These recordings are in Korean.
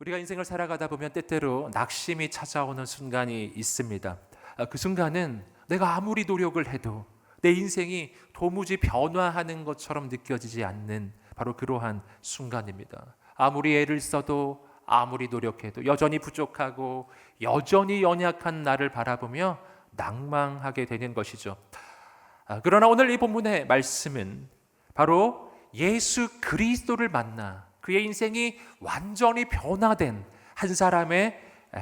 우리가 인생을 살아가다 보면 때때로 낙심이 찾아오는 순간이 있습니다. 그 순간은 내가 아무리 노력을 해도 내 인생이 도무지 변화하는 것처럼 느껴지지 않는 바로 그러한 순간입니다. 아무리 애를 써도 아무리 노력해도 여전히 부족하고 여전히 연약한 나를 바라보며 낭망하게 되는 것이죠. 그러나 오늘 이 본문의 말씀은 바로 예수 그리스도를 만나 그의 인생이 완전히 변화된 한 사람의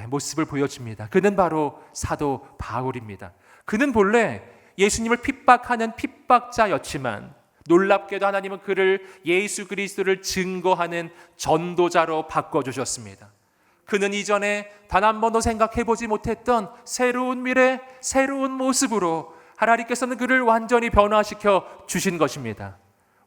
모습을 보여줍니다. 그는 바로 사도 바울입니다. 그는 본래 예수님을 핍박하는 핍박자였지만 놀랍게도 하나님은 그를 예수 그리스도를 증거하는 전도자로 바꿔주셨습니다. 그는 이전에 단 한 번도 생각해보지 못했던 새로운 미래, 새로운 모습으로 하나님께서는 그를 완전히 변화시켜 주신 것입니다.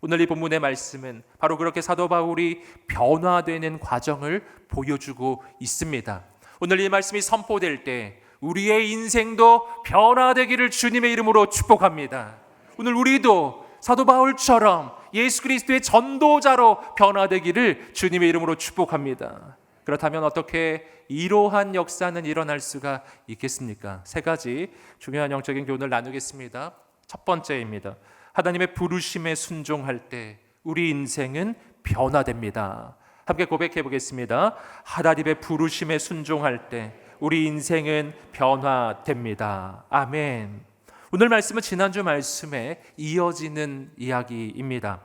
오늘 이 본문의 말씀은 바로 그렇게 사도 바울이 변화되는 과정을 보여주고 있습니다. 오늘 이 말씀이 선포될 때 우리의 인생도 변화되기를 주님의 이름으로 축복합니다. 오늘 우리도 사도 바울처럼 예수 그리스도의 전도자로 변화되기를 주님의 이름으로 축복합니다. 그렇다면 어떻게 이러한 역사는 일어날 수가 있겠습니까? 세 가지 중요한 영적인 교훈을 나누겠습니다. 첫 번째입니다. 하나님의 부르심에 순종할 때 우리 인생은 변화됩니다. 함께 고백해 보겠습니다. 하나님의 부르심에 순종할 때 우리 인생은 변화됩니다. 아멘. 오늘 말씀은 지난주 말씀에 이어지는 이야기입니다.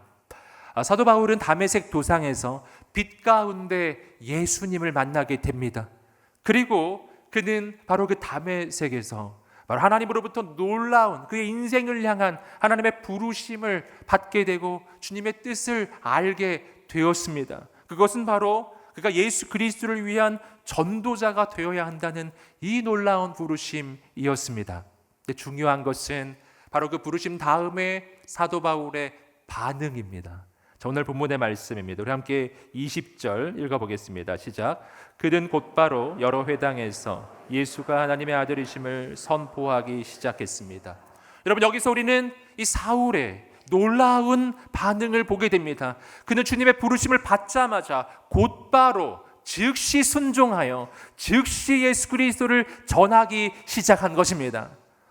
사도 바울은 다메섹 도상에서 빛 가운데 예수님을 만나게 됩니다. 그리고 그는 바로 그 다메섹에서 바로 하나님으로부터 놀라운 그의 인생을 향한 하나님의 부르심을 받게 되고 주님의 뜻을 알게 되었습니다. 그것은 바로 그가 예수 그리스도를 위한 전도자가 되어야 한다는 이 놀라운 부르심이었습니다. 근데 중요한 것은 바로 그 부르심 다음에 사도 바울의 반응입니다. 자, 오늘 본문의 말씀입니다. 우리 함께 20절 읽어보겠습니다. 시작. 그는 곧바로 여러 회당에서 예수가 하나님의 아들이심을 선포하기 시작했습니다. 여러분, 여기서 우리는 이 사울의 놀라운 반응을 보게 됩니다. 그는 주님의 부르심을 받자마자 곧바로 즉시 순종하여 즉시 예수 그리스도를 전하기 시작한 것입니다.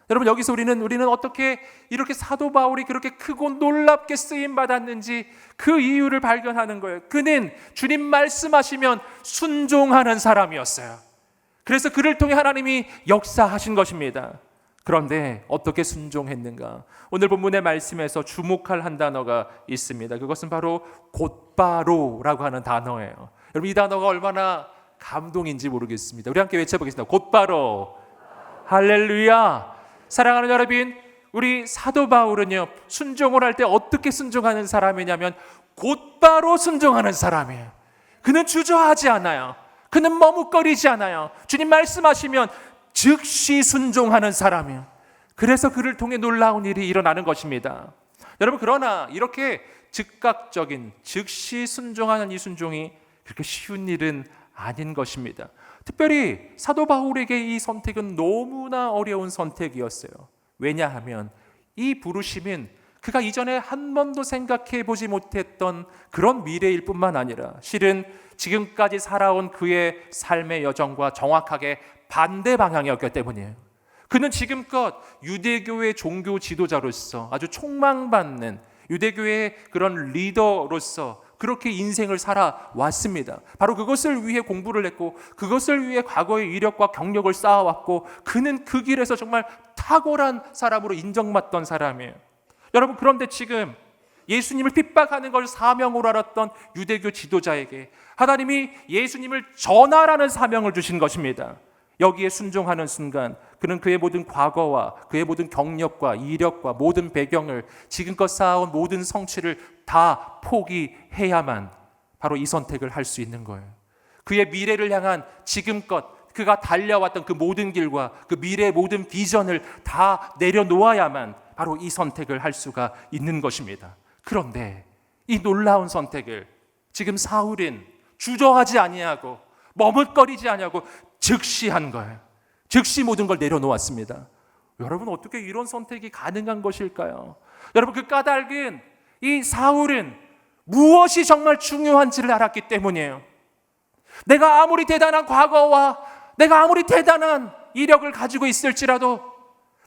여러분, 여기서 우리는 어떻게 이렇게 사도 바울이 그렇게 크고 놀랍게 쓰임 받았는지 그 이유를 발견하는 거예요. 그는 주님 말씀하시면 순종하는 사람이었어요. 그래서 그를 통해 하나님이 역사하신 것입니다. 그런데 어떻게 순종했는가? 오늘 본문의 말씀에서 주목할 한 단어가 있습니다. 그것은 바로 곧바로라고 하는 단어예요. 여러분, 이 단어가 얼마나 감동인지 모르겠습니다. 우리 함께 외쳐보겠습니다. 곧바로. 할렐루야. 사랑하는 여러분, 우리 사도 바울은요, 순종을 할 때 어떻게 순종하는 사람이냐면 곧바로 순종하는 사람이에요. 그는 주저하지 않아요. 그는 머뭇거리지 않아요. 주님 말씀하시면 즉시 순종하는 사람이에요. 그래서 그를 통해 놀라운 일이 일어나는 것입니다. 여러분, 그러나 이렇게 즉각적인 즉시 순종하는 이 순종이 그렇게 쉬운 일은 아닌 것입니다. 특별히 사도 바울에게 이 선택은 너무나 어려운 선택이었어요. 왜냐하면 이 부르심은 그가 이전에 한 번도 생각해 보지 못했던 그런 미래일 뿐만 아니라 실은 지금까지 살아온 그의 삶의 여정과 정확하게 반대 방향이었기 때문이에요. 그는 지금껏 유대교의 종교 지도자로서 아주 촉망받는 유대교의 그런 리더로서 그렇게 인생을 살아왔습니다. 바로 그것을 위해 공부를 했고 그것을 위해 과거의 이력과 경력을 쌓아왔고 그는 그 길에서 정말 탁월한 사람으로 인정받던 사람이에요. 여러분, 그런데 지금 예수님을 핍박하는 걸 사명으로 알았던 유대교 지도자에게 하나님이 예수님을 전하라는 사명을 주신 것입니다. 여기에 순종하는 순간 그는 그의 모든 과거와 그의 모든 경력과 이력과 모든 배경을 지금껏 쌓아온 모든 성취를 다 포기해야만 바로 이 선택을 할 수 있는 거예요. 그의 미래를 향한 지금껏 그가 달려왔던 그 모든 길과 그 미래의 모든 비전을 다 내려놓아야만 바로 이 선택을 할 수가 있는 것입니다. 그런데 이 놀라운 선택을 지금 사울은 주저하지 아니하고 머뭇거리지 아니하고 즉시 한 거예요. 즉시 모든 걸 내려놓았습니다. 여러분, 어떻게 이런 선택이 가능한 것일까요? 여러분, 그 까닭은 이 사울은 무엇이 정말 중요한지를 알았기 때문이에요. 내가 아무리 대단한 과거와 내가 아무리 대단한 이력을 가지고 있을지라도,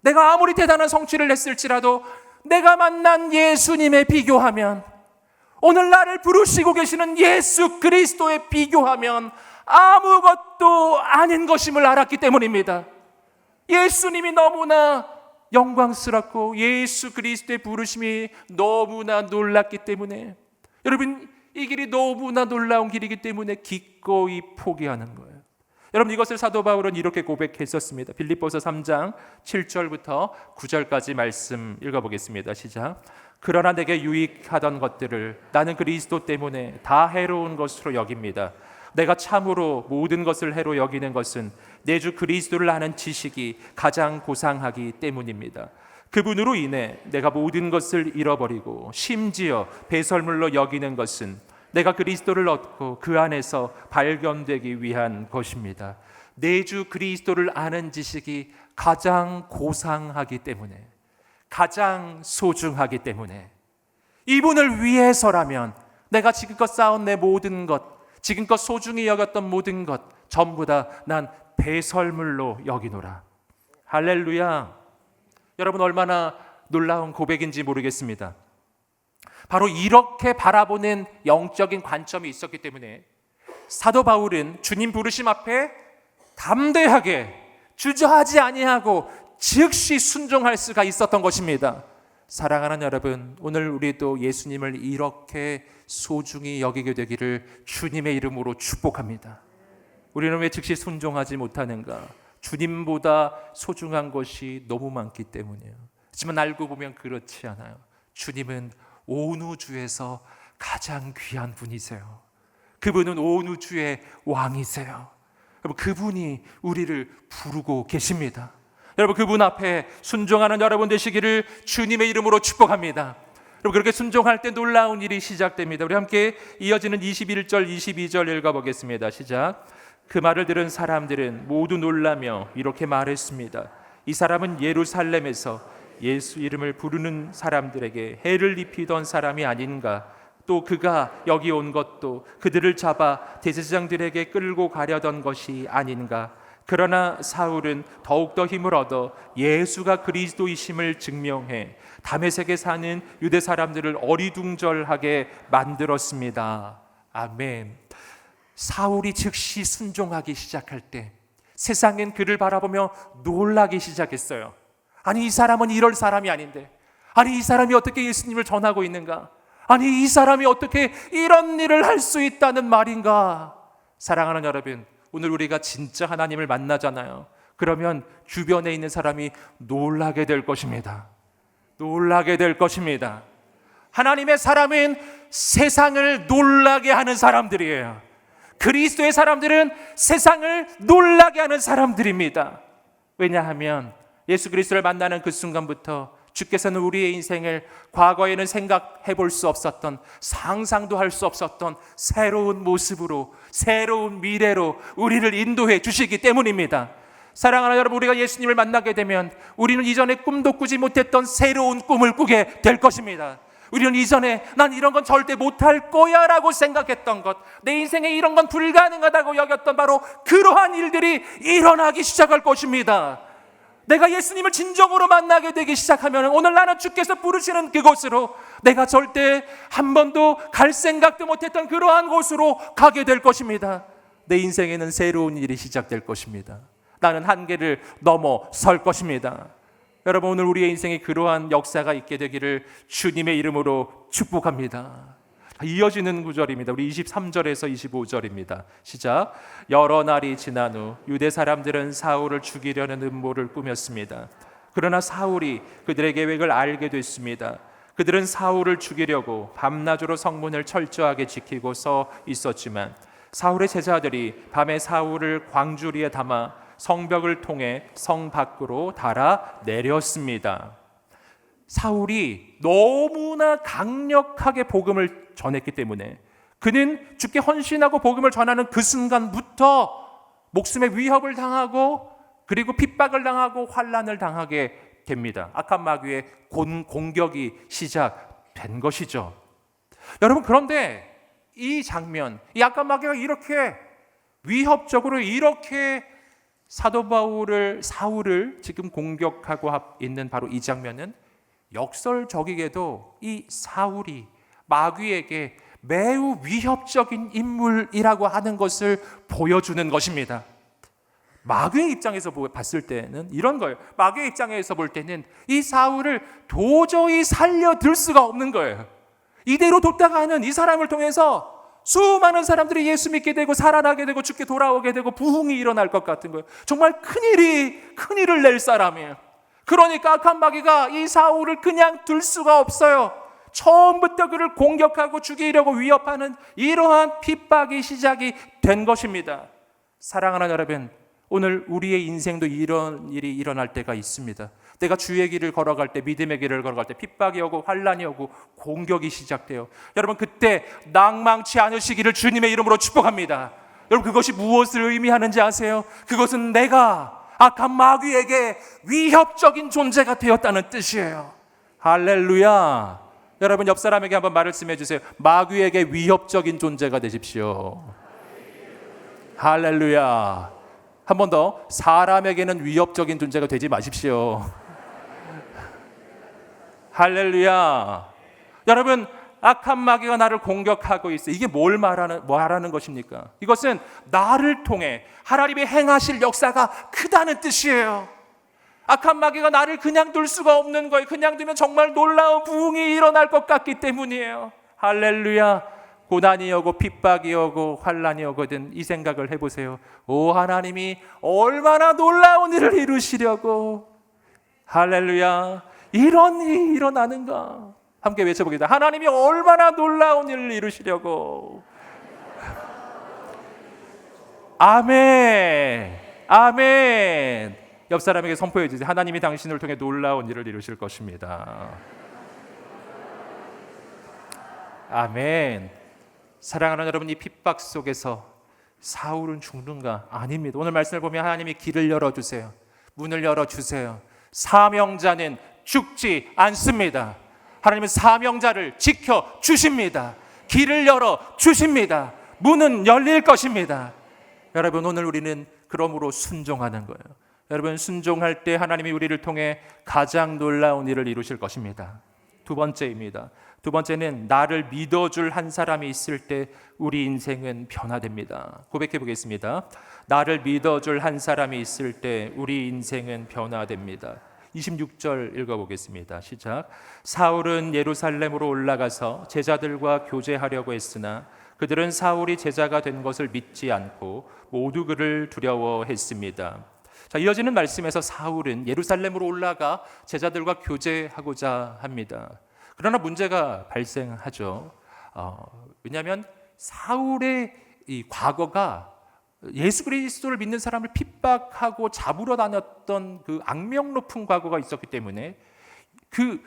내가 아무리 대단한 성취를 했을지라도 내가 만난 예수님에 비교하면, 오늘 나를 부르시고 계시는 예수 그리스도에 비교하면 아무것도 아닌 것임을 알았기 때문입니다. 예수님이 너무나 영광스럽고 예수 그리스도의 부르심이 너무나 놀랐기 때문에, 여러분, 이 길이 너무나 놀라운 길이기 때문에 기꺼이 포기하는 거예요. 여러분, 이것을 사도 바울은 이렇게 고백했었습니다. 빌립보서 3장 7절부터 9절까지 말씀 읽어보겠습니다. 시작. 그러나 내게 유익하던 것들을 나는 그리스도 때문에 다 해로운 것으로 여깁니다. 내가 참으로 모든 것을 해로 여기는 것은 내 주 그리스도를 아는 지식이 가장 고상하기 때문입니다. 그분으로 인해 내가 모든 것을 잃어버리고 심지어 배설물로 여기는 것은 내가 그리스도를 얻고 그 안에서 발견되기 위한 것입니다. 내 주 그리스도를 아는 지식이 가장 고상하기 때문에, 가장 소중하기 때문에, 이분을 위해서라면 내가 지금껏 쌓은 내 모든 것, 지금껏 소중히 여겼던 모든 것 전부 다 난 배설물로 여기노라. 할렐루야. 여러분, 얼마나 놀라운 고백인지 모르겠습니다. 바로 이렇게 바라보는 영적인 관점이 있었기 때문에 사도 바울은 주님 부르심 앞에 담대하게 주저하지 아니하고 즉시 순종할 수가 있었던 것입니다. 사랑하는 여러분, 오늘 우리도 예수님을 이렇게 소중히 여기게 되기를 주님의 이름으로 축복합니다. 우리는 왜 즉시 순종하지 못하는가? 주님보다 소중한 것이 너무 많기 때문이에요. 하지만 알고 보면 그렇지 않아요. 주님은 온 우주에서 가장 귀한 분이세요. 그분은 온 우주의 왕이세요. 여러분, 그분이 우리를 부르고 계십니다. 여러분, 그분 앞에 순종하는 여러분 되시기를 주님의 이름으로 축복합니다. 여러분, 그렇게 순종할 때 놀라운 일이 시작됩니다. 우리 함께 이어지는 21절, 22절 읽어보겠습니다. 시작. 그 말을 들은 사람들은 모두 놀라며 이렇게 말했습니다. 이 사람은 예루살렘에서 예수 이름을 부르는 사람들에게 해를 입히던 사람이 아닌가? 또 그가 여기 온 것도 그들을 잡아 대제사장들에게 끌고 가려던 것이 아닌가? 그러나 사울은 더욱더 힘을 얻어 예수가 그리스도이심을 증명해 다메섹에 사는 유대 사람들을 어리둥절하게 만들었습니다. 아멘. 사울이 즉시 순종하기 시작할 때 세상엔 그를 바라보며 놀라기 시작했어요. 아니, 이 사람은 이럴 사람이 아닌데, 아니, 이 사람이 어떻게 예수님을 전하고 있는가? 아니, 이 사람이 어떻게 이런 일을 할 수 있다는 말인가? 사랑하는 여러분, 오늘 우리가 진짜 하나님을 만나잖아요. 그러면 주변에 있는 사람이 놀라게 될 것입니다. 놀라게 될 것입니다. 하나님의 사람은 세상을 놀라게 하는 사람들이에요. 그리스도의 사람들은 세상을 놀라게 하는 사람들입니다. 왜냐하면 예수 그리스도를 만나는 그 순간부터 주께서는 우리의 인생을 과거에는 생각해 볼 수 없었던, 상상도 할 수 없었던 새로운 모습으로, 새로운 미래로 우리를 인도해 주시기 때문입니다. 사랑하는 여러분, 우리가 예수님을 만나게 되면 우리는 이전에 꿈도 꾸지 못했던 새로운 꿈을 꾸게 될 것입니다. 우리는 이전에 난 이런 건 절대 못할 거야 라고 생각했던 것, 내 인생에 이런 건 불가능하다고 여겼던 바로 그러한 일들이 일어나기 시작할 것입니다. 내가 예수님을 진정으로 만나게 되기 시작하면 오늘 나는 주께서 부르시는 그곳으로, 내가 절대 한 번도 갈 생각도 못했던 그러한 곳으로 가게 될 것입니다. 내 인생에는 새로운 일이 시작될 것입니다. 나는 한계를 넘어설 것입니다. 여러분, 오늘 우리의 인생에 그러한 역사가 있게 되기를 주님의 이름으로 축복합니다. 이어지는 구절입니다. 우리 23절에서 25절입니다. 시작. 여러 날이 지난 후 유대 사람들은 사울을 죽이려는 음모를 꾸몄습니다. 그러나 사울이 그들의 계획을 알게 됐습니다. 그들은 사울을 죽이려고 밤낮으로 성문을 철저하게 지키고 서 있었지만 사울의 제자들이 밤에 사울을 광주리에 담아 성벽을 통해 성 밖으로 달아 내렸습니다. 사울이 너무나 강력하게 복음을 전했기 때문에 그는 주께 헌신하고 복음을 전하는 그 순간부터 목숨의 위협을 당하고 그리고 핍박을 당하고 환난을 당하게 됩니다. 악한 마귀의 공격이 시작된 것이죠. 여러분, 그런데 이 장면, 이 악한 마귀가 이렇게 위협적으로 이렇게 사도 사울을 지금 공격하고 있는 바로 이 장면은 역설적이게도 이 사울이 마귀에게 매우 위협적인 인물이라고 하는 것을 보여주는 것입니다. 마귀의 입장에서 봤을 때는 이런 거예요. 마귀의 입장에서 볼 때는 이 사울을 도저히 살려둘 수가 없는 거예요. 이대로 뒀다가는 이 사람을 통해서 수많은 사람들이 예수 믿게 되고 살아나게 되고 죽게 돌아오게 되고 부흥이 일어날 것 같은 거예요. 정말 큰일을 낼 사람이에요. 그러니까 악한 마귀가 이 사울을 그냥 둘 수가 없어요. 처음부터 그를 공격하고 죽이려고 위협하는 이러한 핍박이 시작이 된 것입니다. 사랑하는 여러분, 오늘 우리의 인생도 이런 일이 일어날 때가 있습니다. 내가 주의 길을 걸어갈 때, 믿음의 길을 걸어갈 때 핍박이 오고 환난이 오고 공격이 시작돼요. 여러분, 그때 낭망치 않으시기를 주님의 이름으로 축복합니다. 여러분, 그것이 무엇을 의미하는지 아세요? 그것은 내가 악한 마귀에게 위협적인 존재가 되었다는 뜻이에요. 할렐루야. 여러분, 옆 사람에게 한번 말씀해 주세요. 마귀에게 위협적인 존재가 되십시오. 할렐루야. 한 번 더, 사람에게는 위협적인 존재가 되지 마십시오. 할렐루야. 여러분, 악한 마귀가 나를 공격하고 있어요. 이게 뭘 말하는 것입니까? 이것은 나를 통해 하나님이 행하실 역사가 크다는 뜻이에요. 악한 마귀가 나를 그냥 둘 수가 없는 거예요. 그냥 두면 정말 놀라운 부흥이 일어날 것 같기 때문이에요. 할렐루야. 고난이 오고 핍박이 오고 환난이 오거든 이 생각을 해보세요. 오, 하나님이 얼마나 놀라운 일을 이루시려고, 할렐루야, 이런 일이 일어나는가. 함께 외쳐보겠습니다. 하나님이 얼마나 놀라운 일을 이루시려고. 아멘. 아멘. 옆 사람에게 선포해 주세요. 하나님이 당신을 통해 놀라운 일을 이루실 것입니다. 아멘. 사랑하는 여러분, 이 핍박 속에서 사울은 죽는가? 아닙니다. 오늘 말씀을 보면 하나님이 길을 열어주세요. 문을 열어주세요. 사명자는 죽지 않습니다. 하나님은 사명자를 지켜주십니다. 길을 열어주십니다. 문은 열릴 것입니다. 여러분, 오늘 우리는 그러므로 순종하는 거예요. 여러분, 순종할 때 하나님이 우리를 통해 가장 놀라운 일을 이루실 것입니다. 두 번째입니다. 두 번째는 나를 믿어줄 한 사람이 있을 때 우리 인생은 변화됩니다. 고백해 보겠습니다. 나를 믿어줄 한 사람이 있을 때 우리 인생은 변화됩니다. 26절 읽어보겠습니다. 시작. 사울은 예루살렘으로 올라가서 제자들과 교제하려고 했으나 그들은 사울이 제자가 된 것을 믿지 않고 모두 그를 두려워했습니다. 자, 이어지는 말씀에서 사울은 예루살렘으로 올라가 제자들과 교제하고자 합니다. 그러나 문제가 발생하죠. 왜냐하면 사울의 이 과거가 예수 그리스도를 믿는 사람을 핍박하고 잡으러 다녔던 그 악명 높은 과거가 있었기 때문에 그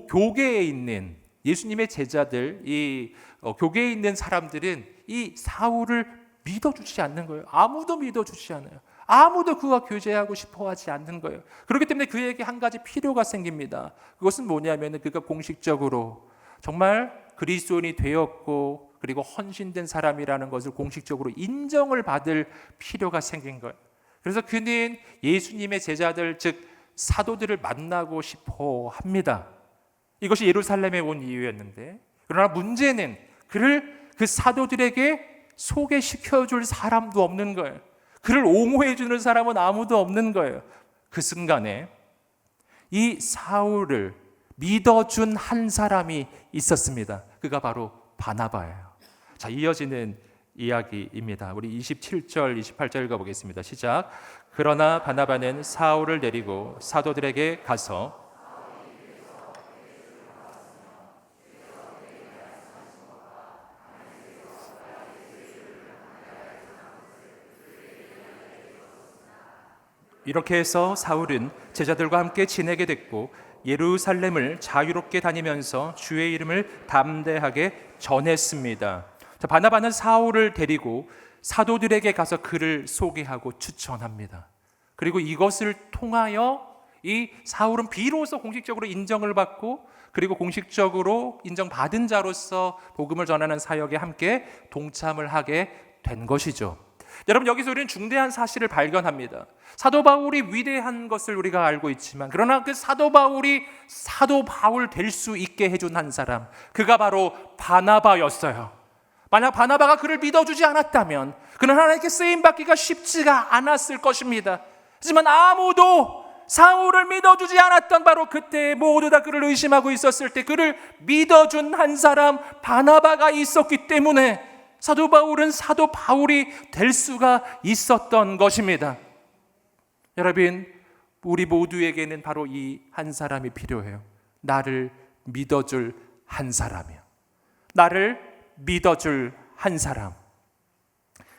교계에 있는 예수님의 제자들, 이 교계에 있는 사람들은 이 사울을 믿어주지 않는 거예요. 아무도 믿어주지 않아요. 아무도 그와 교제하고 싶어 하지 않는 거예요. 그렇기 때문에 그에게 한 가지 필요가 생깁니다. 그것은 뭐냐면 그가 공식적으로 정말 그리스도인이 되었고 그리고 헌신된 사람이라는 것을 공식적으로 인정을 받을 필요가 생긴 거예요. 그래서 그는 예수님의 제자들, 즉 사도들을 만나고 싶어 합니다. 이것이 예루살렘에 온 이유였는데, 그러나 문제는 그를 그 사도들에게 소개시켜줄 사람도 없는 거예요. 그를 옹호해 주는 사람은 아무도 없는 거예요. 그 순간에 이 사울을 믿어준 한 사람이 있었습니다. 그가 바로 바나바예요. 자, 이어지는 이야기입니다. 우리 27절, 28절 읽어보겠습니다. 시작. 그러나 바나바는 사울을 데리고 사도들에게 가서 이렇게 해서 사울은 제자들과 함께 지내게 됐고 예루살렘을 자유롭게 다니면서 주의 이름을 담대하게 전했습니다. 자, 바나바는 사울을 데리고 사도들에게 가서 그를 소개하고 추천합니다. 그리고 이것을 통하여 이 사울은 비로소 공식적으로 인정을 받고 그리고 공식적으로 인정받은 자로서 복음을 전하는 사역에 함께 동참을 하게 된 것이죠. 여러분, 여기서 우리는 중대한 사실을 발견합니다. 사도 바울이 위대한 것을 우리가 알고 있지만, 그러나 그 사도 바울이 사도 바울 될 수 있게 해준 한 사람, 그가 바로 바나바였어요. 만약 바나바가 그를 믿어주지 않았다면 그는 하나님께 쓰임받기가 쉽지가 않았을 것입니다. 하지만 아무도 사울을 믿어주지 않았던 바로 그때, 모두 다 그를 의심하고 있었을 때 그를 믿어준 한 사람 바나바가 있었기 때문에 사도 바울은 사도 바울이 될 수가 있었던 것입니다. 여러분, 우리 모두에게는 바로 이 한 사람이 필요해요. 나를 믿어줄 한 사람이요. 나를 믿어줄 한 사람.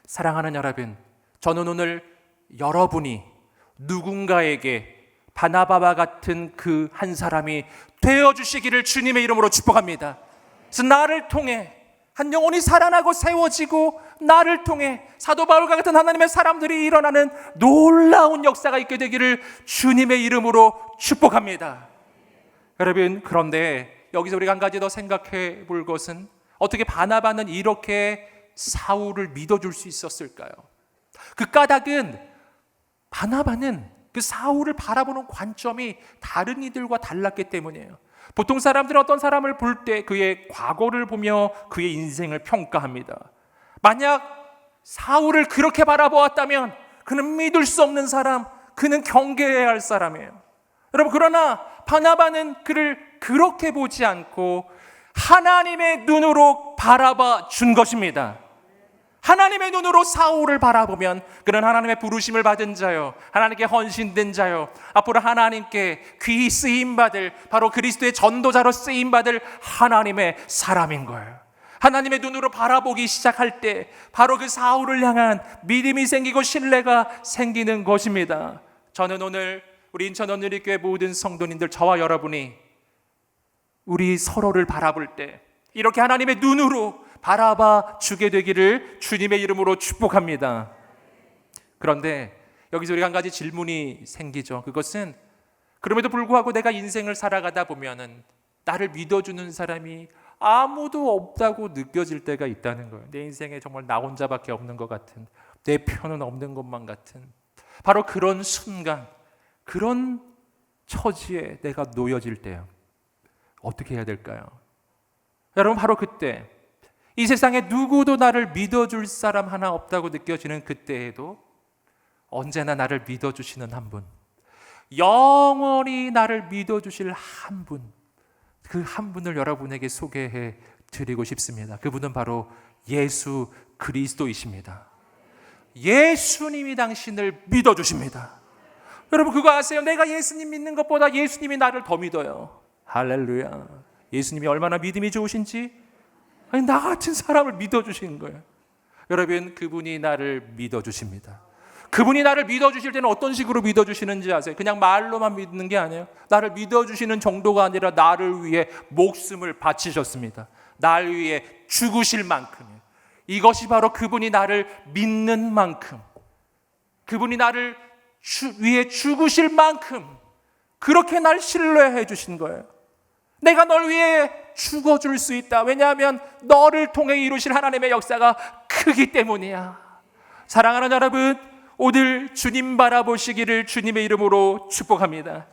사랑하는 여러분, 저는 오늘 여러분이 누군가에게 바나바와 같은 그 한 사람이 되어주시기를 주님의 이름으로 축복합니다. 그래서 나를 통해 한 영혼이 살아나고 세워지고, 나를 통해 사도 바울과 같은 하나님의 사람들이 일어나는 놀라운 역사가 있게 되기를 주님의 이름으로 축복합니다. 여러분, 그런데 여기서 우리가 한 가지 더 생각해 볼 것은, 어떻게 바나바는 이렇게 사울을 믿어줄 수 있었을까요? 그 까닭은 바나바는 그 사울을 바라보는 관점이 다른 이들과 달랐기 때문이에요. 보통 사람들은 어떤 사람을 볼 때 그의 과거를 보며 그의 인생을 평가합니다. 만약 사울을 그렇게 바라보았다면 그는 믿을 수 없는 사람, 그는 경계해야 할 사람이에요. 여러분, 그러나 바나바는 그를 그렇게 보지 않고 하나님의 눈으로 바라봐 준 것입니다. 하나님의 눈으로 사울을 바라보면 그는 하나님의 부르심을 받은 자요, 하나님께 헌신된 자요, 앞으로 하나님께 귀히 쓰임받을, 바로 그리스도의 전도자로 쓰임받을 하나님의 사람인 거예요. 하나님의 눈으로 바라보기 시작할 때 바로 그 사울을 향한 믿음이 생기고 신뢰가 생기는 것입니다. 저는 오늘 우리 인천 언니리교회 모든 성도님들, 저와 여러분이 우리 서로를 바라볼 때 이렇게 하나님의 눈으로 바라봐 주게 되기를 주님의 이름으로 축복합니다. 그런데 여기서 우리가 한 가지 질문이 생기죠. 그것은, 그럼에도 불구하고 내가 인생을 살아가다 보면은 나를 믿어주는 사람이 아무도 없다고 느껴질 때가 있다는 거예요. 내 인생에 정말 나 혼자밖에 없는 것 같은, 내 편은 없는 것만 같은, 바로 그런 순간, 그런 처지에 내가 놓여질 때요, 어떻게 해야 될까요? 여러분, 바로 그때, 이 세상에 누구도 나를 믿어줄 사람 하나 없다고 느껴지는 그때에도 언제나 나를 믿어주시는 한 분, 영원히 나를 믿어주실 한 분, 그 한 분을 여러분에게 소개해 드리고 싶습니다. 그분은 바로 예수 그리스도이십니다. 예수님이 당신을 믿어주십니다. 여러분, 그거 아세요? 내가 예수님 믿는 것보다 예수님이 나를 더 믿어요. 할렐루야. 예수님이 얼마나 믿음이 좋으신지, 아니, 나 같은 사람을 믿어주신 거예요. 여러분, 그분이 나를 믿어주십니다. 그분이 나를 믿어주실 때는 어떤 식으로 믿어주시는지 아세요? 그냥 말로만 믿는 게 아니에요. 나를 믿어주시는 정도가 아니라 나를 위해 목숨을 바치셨습니다. 날 위해 죽으실 만큼이에요. 이것이 바로 그분이 나를 믿는 만큼, 그분이 나를 위해 죽으실 만큼 그렇게 날 신뢰해 주신 거예요. 내가 널 위해 죽어줄 수 있다. 왜냐하면 너를 통해 이루실 하나님의 역사가 크기 때문이야. 사랑하는 여러분, 오늘 주님 바라보시기를 주님의 이름으로 축복합니다.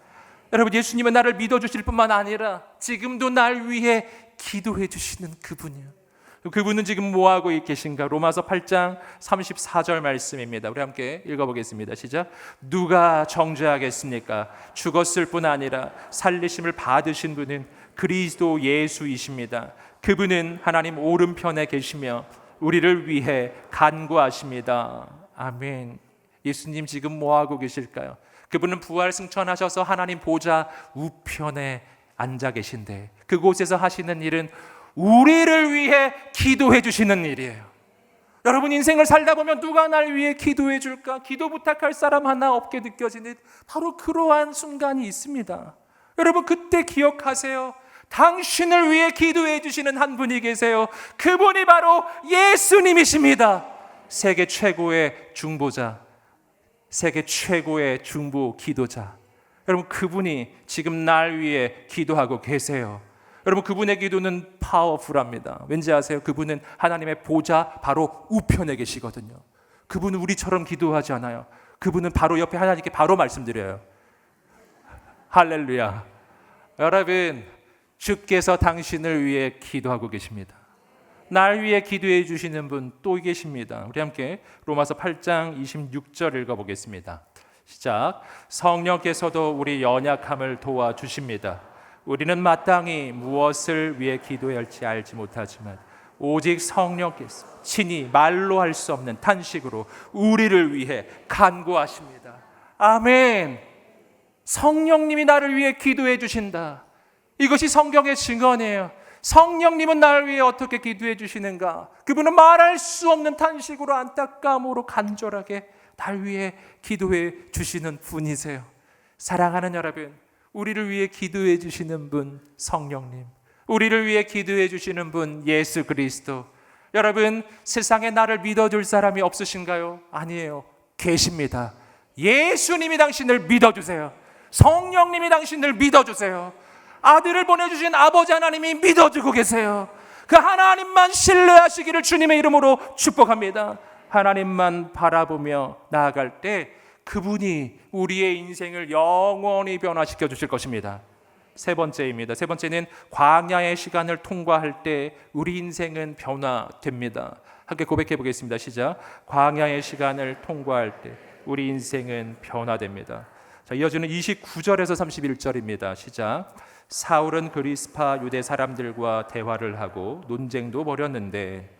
여러분, 예수님은 나를 믿어주실 뿐만 아니라 지금도 날 위해 기도해 주시는 그분이요. 그분은 지금 뭐하고 계신가? 로마서 8장 34절 말씀입니다. 우리 함께 읽어보겠습니다. 시작. 누가 정죄하겠습니까? 죽었을 뿐 아니라 살리심을 받으신 분은 그리스도 예수이십니다. 그분은 하나님 오른편에 계시며 우리를 위해 간구하십니다. 아멘. 예수님 지금 뭐하고 계실까요? 그분은 부활 승천하셔서 하나님 보좌 우편에 앉아 계신데, 그곳에서 하시는 일은 우리를 위해 기도해 주시는 일이에요. 여러분, 인생을 살다 보면 누가 날 위해 기도해 줄까? 기도 부탁할 사람 하나 없게 느껴지는 바로 그러한 순간이 있습니다. 여러분, 그때 기억하세요. 당신을 위해 기도해 주시는 한 분이 계세요. 그분이 바로 예수님이십니다. 세계 최고의 중보자, 세계 최고의 중보 기도자. 여러분, 그분이 지금 날 위해 기도하고 계세요. 여러분, 그분의 기도는 파워풀합니다. 왠지 아세요? 그분은 하나님의 보좌 바로 우편에 계시거든요. 그분은 우리처럼 기도하지 않아요. 그분은 바로 옆에 하나님께 바로 말씀드려요. 할렐루야. 여러분, 주께서 당신을 위해 기도하고 계십니다. 날 위해 기도해 주시는 분 또 계십니다. 우리 함께 로마서 8장 26절 읽어보겠습니다. 시작. 성령께서도 우리 연약함을 도와주십니다. 우리는 마땅히 무엇을 위해 기도해야 할지 알지 못하지만 오직 성령께서 친히 말로 할 수 없는 탄식으로 우리를 위해 간구하십니다. 아멘. 성령님이 나를 위해 기도해 주신다. 이것이 성경의 증언이에요. 성령님은 나를 위해 어떻게 기도해 주시는가? 그분은 말할 수 없는 탄식으로, 안타까움으로 간절하게 날 위해 기도해 주시는 분이세요. 사랑하는 여러분, 우리를 위해 기도해 주시는 분 성령님, 우리를 위해 기도해 주시는 분 예수 그리스도. 여러분, 세상에 나를 믿어줄 사람이 없으신가요? 아니에요. 계십니다. 예수님이 당신을 믿어주세요. 성령님이 당신을 믿어주세요. 아들을 보내주신 아버지 하나님이 믿어주고 계세요. 그 하나님만 신뢰하시기를 주님의 이름으로 축복합니다. 하나님만 바라보며 나아갈 때 그분이 우리의 인생을 영원히 변화시켜 주실 것입니다. 세 번째입니다. 세 번째는 광야의 시간을 통과할 때 우리 인생은 변화됩니다. 함께 고백해 보겠습니다. 시작. 광야의 시간을 통과할 때 우리 인생은 변화됩니다. 자, 이어지는 29절에서 31절입니다. 시작. 사울은 그리스파 유대 사람들과 대화를 하고 논쟁도 벌였는데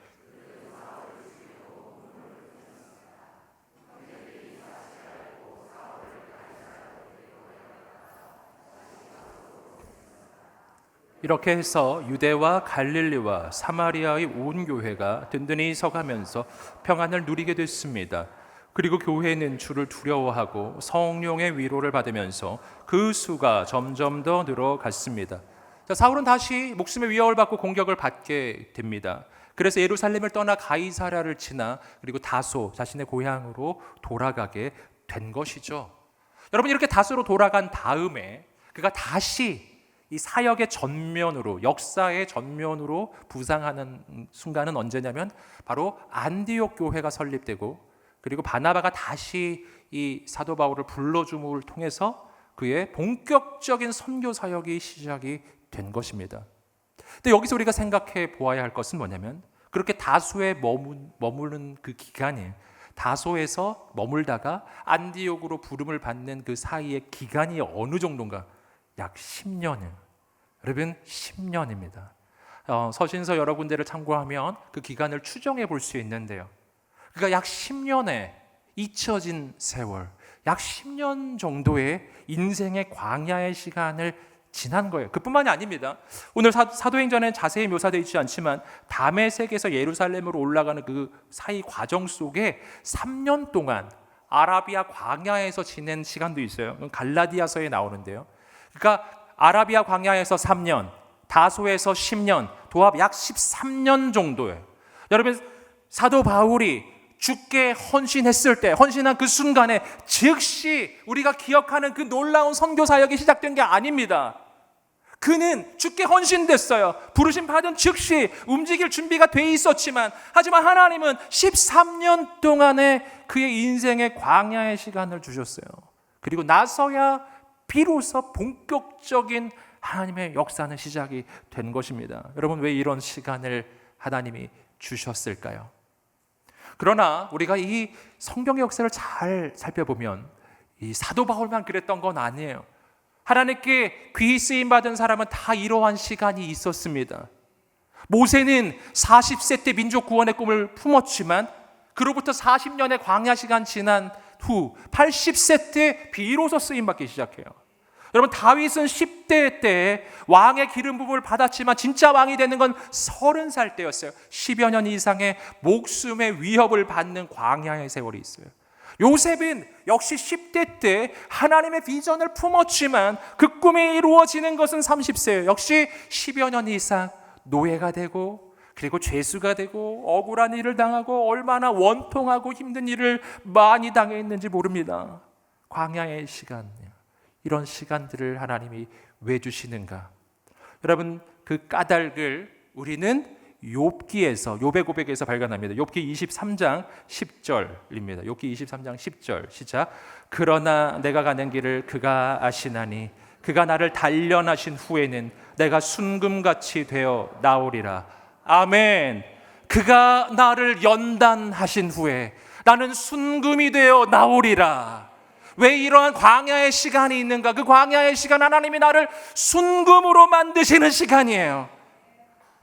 이렇게 해서 유대와 갈릴리와 사마리아의 온 교회가 든든히 서가면서 평안을 누리게 됐습니다. 그리고 교회는 주를 두려워하고 성령의 위로를 받으면서 그 수가 점점 더 늘어갔습니다. 자, 사울은 다시 목숨의 위협을 받고 공격을 받게 됩니다. 그래서 예루살렘을 떠나 가이사랴를 지나 그리고 다소 자신의 고향으로 돌아가게 된 것이죠. 여러분, 이렇게 다소로 돌아간 다음에 그가 다시 이 사역의 전면으로, 역사의 전면으로 부상하는 순간은 언제냐면 바로 안디옥 교회가 설립되고 그리고 바나바가 다시 이 사도 바울을 불러줌을 통해서 그의 본격적인 선교 사역이 시작이 된 것입니다. 근데 여기서 우리가 생각해 보아야 할 것은 뭐냐면 그렇게 다소에 머무는 그 기간이 다소에서 머물다가 안디옥으로 부름을 받는 그 사이의 기간이 어느 정도인가? 약 10년이에요. 여러분, 10년입니다. 서신서 여러 군데를 참고하면 그 기간을 추정해 볼 수 있는데요. 그러니까 약 10년의 잊혀진 세월, 약 10년 정도의 인생의 광야의 시간을 지난 거예요. 그뿐만이 아닙니다. 오늘 사도행전에 자세히 묘사되어 있지 않지만 다메섹에서 예루살렘으로 올라가는 그 사이 과정 속에 3년 동안 아라비아 광야에서 지낸 시간도 있어요. 갈라디아서에 나오는데요. 그러니까 아라비아 광야에서 3년, 다소에서 10년, 도합 약 13년 정도예요. 여러분, 사도 바울이 주께 헌신했을 때, 헌신한 그 순간에 즉시 우리가 기억하는 그 놀라운 선교 사역이 시작된 게 아닙니다. 그는 주께 헌신됐어요. 부르심 받은 즉시 움직일 준비가 돼 있었지만, 하지만 하나님은 13년 동안의 그의 인생의 광야의 시간을 주셨어요. 그리고 나서야 비로소 본격적인 하나님의 역사는 시작이 된 것입니다. 여러분, 왜 이런 시간을 하나님이 주셨을까요? 그러나 우리가 이 성경의 역사를 잘 살펴보면 이 사도 바울만 그랬던 건 아니에요. 하나님께 귀히 쓰임 받은 사람은 다 이러한 시간이 있었습니다. 모세는 40세 때 민족 구원의 꿈을 품었지만 그로부터 40년의 광야 시간 지난 후 80세 때 비로소 쓰임 받기 시작해요. 여러분, 다윗은 10대 때 왕의 기름 부음을 받았지만 진짜 왕이 되는 건 30살 때였어요. 10여 년 이상의 목숨의 위협을 받는 광야의 세월이 있어요. 요셉은 역시 10대 때 하나님의 비전을 품었지만 그 꿈이 이루어지는 것은 30세예요. 역시 10여 년 이상 노예가 되고 그리고 죄수가 되고 억울한 일을 당하고 얼마나 원통하고 힘든 일을 많이 당했는지 모릅니다. 광야의 시간, 이런 시간들을 하나님이 왜 주시는가? 여러분, 그 까닭을 우리는 욥의 고백에서 발견합니다. 욥기 23장 10절입니다. 욥기 23장 10절 시작. 그러나 내가 가는 길을 그가 아시나니 그가 나를 단련하신 후에는 내가 순금같이 되어 나오리라. 아멘. 그가 나를 연단하신 후에 나는 순금이 되어 나오리라. 왜 이러한 광야의 시간이 있는가? 그 광야의 시간, 하나님이 나를 순금으로 만드시는 시간이에요.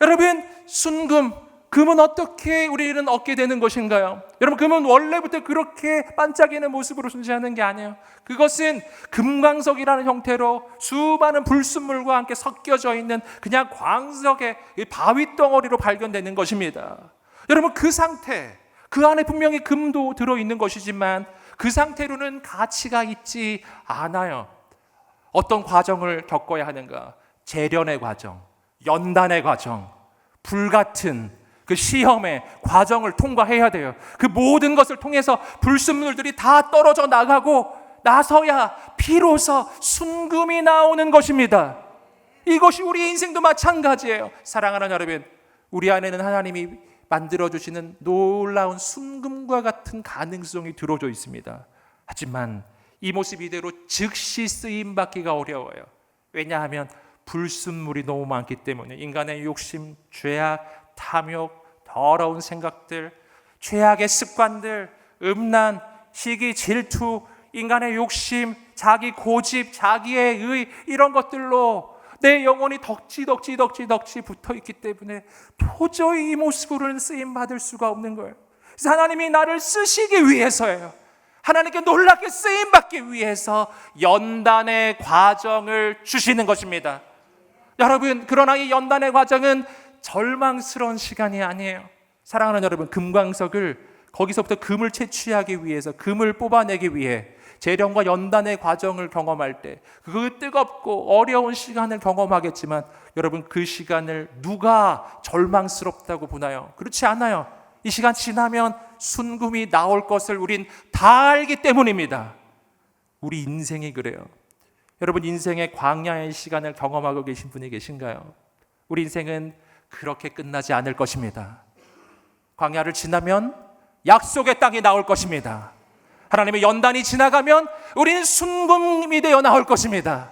여러분, 순금, 금은 어떻게 우리는 얻게 되는 것인가요? 여러분, 금은 원래부터 그렇게 반짝이는 모습으로 존재하는 게 아니에요. 그것은 금광석이라는 형태로 수많은 불순물과 함께 섞여져 있는 그냥 광석의 바위 덩어리로 발견되는 것입니다. 여러분, 그 상태, 그 안에 분명히 금도 들어있는 것이지만 그 상태로는 가치가 있지 않아요. 어떤 과정을 겪어야 하는가? 재련의 과정, 연단의 과정, 불같은 그 시험의 과정을 통과해야 돼요. 그 모든 것을 통해서 불순물들이 다 떨어져 나가고 나서야 비로소 순금이 나오는 것입니다. 이것이 우리 인생도 마찬가지예요. 사랑하는 여러분, 우리 안에는 하나님이 만들어주시는 놀라운 순금과 같은 가능성이 들어져 있습니다. 하지만 이 모습 이대로 즉시 쓰임받기가 어려워요. 왜냐하면 불순물이 너무 많기 때문에 인간의 욕심, 죄악, 탐욕, 더러운 생각들, 죄악의 습관들, 음란, 시기, 질투, 인간의 욕심, 자기 고집, 자기의 의, 이런 것들로 내 영혼이 덕지 붙어있기 때문에 도저히 이 모습으로는 쓰임받을 수가 없는 거예요. 그래서 하나님이 나를 쓰시기 위해서예요. 하나님께 놀랍게 쓰임받기 위해서 연단의 과정을 주시는 것입니다. 여러분, 그러나 이 연단의 과정은 절망스러운 시간이 아니에요. 사랑하는 여러분, 금광석을 거기서부터 금을 채취하기 위해서, 금을 뽑아내기 위해 재련과 연단의 과정을 경험할 때 그 뜨겁고 어려운 시간을 경험하겠지만 여러분, 그 시간을 누가 절망스럽다고 보나요? 그렇지 않아요. 이 시간 지나면 순금이 나올 것을 우린 다 알기 때문입니다. 우리 인생이 그래요. 여러분, 인생의 광야의 시간을 경험하고 계신 분이 계신가요? 우리 인생은 그렇게 끝나지 않을 것입니다. 광야를 지나면 약속의 땅이 나올 것입니다. 하나님의 연단이 지나가면 우리는 순금이 되어 나올 것입니다.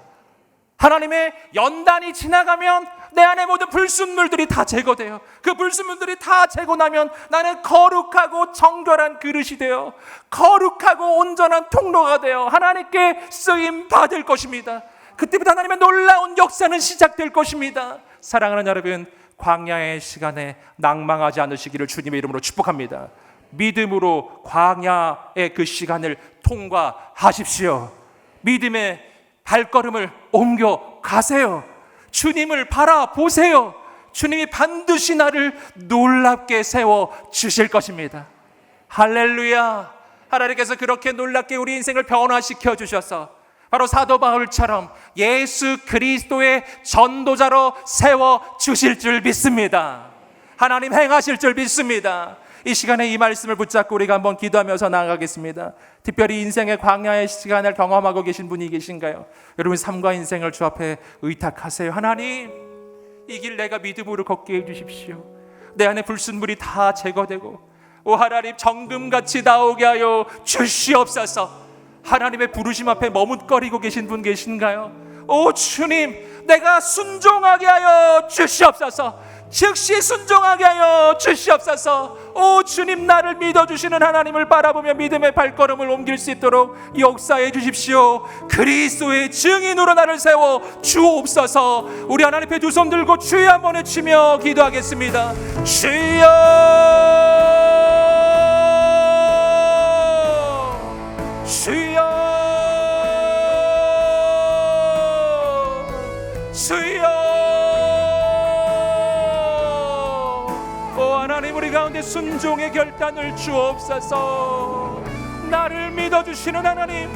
하나님의 연단이 지나가면 내 안에 모든 불순물들이 다 제거돼요. 그 불순물들이 다 제거나면 나는 거룩하고 정결한 그릇이 되어 거룩하고 온전한 통로가 되어 하나님께 쓰임 받을 것입니다. 그때부터 하나님의 놀라운 역사는 시작될 것입니다. 사랑하는 여러분, 광야의 시간에 낭망하지 않으시기를 주님의 이름으로 축복합니다. 믿음으로 광야의 그 시간을 통과하십시오. 믿음의 발걸음을 옮겨 가세요. 주님을 바라보세요. 주님이 반드시 나를 놀랍게 세워 주실 것입니다. 할렐루야. 하나님께서 그렇게 놀랍게 우리 인생을 변화시켜 주셔서 바로 사도 바울처럼 예수 그리스도의 전도자로 세워 주실 줄 믿습니다. 하나님 행하실 줄 믿습니다. 이 시간에 이 말씀을 붙잡고 우리가 한번 기도하면서 나아가겠습니다. 특별히 인생의 광야의 시간을 경험하고 계신 분이 계신가요? 여러분, 삶과 인생을 주 앞에 의탁하세요. 하나님, 이 길 내가 믿음으로 걷게 해주십시오. 내 안에 불순물이 다 제거되고 오 하나님, 정금같이 나오게 하여 주시옵소서. 하나님의 부르심 앞에 머뭇거리고 계신 분 계신가요? 오 주님, 내가 순종하게 하여 주시옵소서. 즉시 순종하게 하여 주시옵소서. 오 주님, 나를 믿어주시는 하나님을 바라보며 믿음의 발걸음을 옮길 수 있도록 역사해 주십시오. 그리스도의 증인으로 나를 세워 주옵소서. 우리 하나님 앞에 두 손 들고 주여 한번 외치며 기도하겠습니다. 주여, 주여, 주여. 하나님, 우리 가운데 순종의 결단을 주옵소서. 나를 믿어주시는 하나님,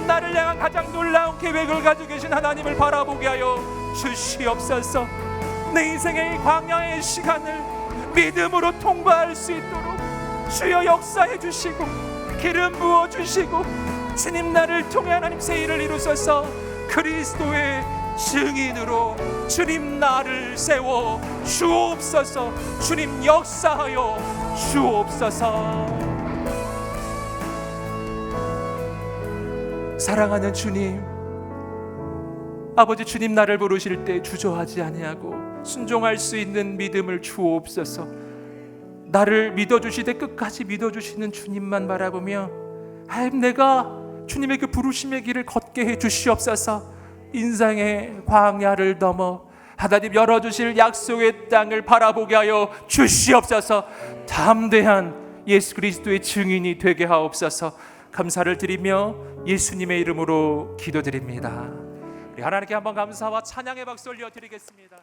나를 향한 가장 놀라운 계획을 가지고 계신 하나님을 바라보게 하여 주시옵소서. 내 인생의 광야의 시간을 믿음으로 통과할 수 있도록 주여 역사해 주시고 기름 부어 주시고 주님, 나를 통해 하나님 새 일을 이루소서. 그리스도의 증인으로 주님 나를 세워 주옵소서. 주님 역사하여 주옵소서. 사랑하는 주님, 아버지, 주님 나를 부르실 때 주저하지 아니하고 순종할 수 있는 믿음을 주옵소서. 나를 믿어주시되 끝까지 믿어주시는 주님만 바라보며 내가 주님의 그 부르심의 길을 걷게 해 주시옵소서. 인생의 광야를 넘어 하나님 열어주실 약속의 땅을 바라보게 하여 주시옵소서. 담대한 예수 그리스도의 증인이 되게 하옵소서. 감사를 드리며 예수님의 이름으로 기도드립니다. 우리 하나님께 한번 감사와 찬양의 박수 올려 드리겠습니다.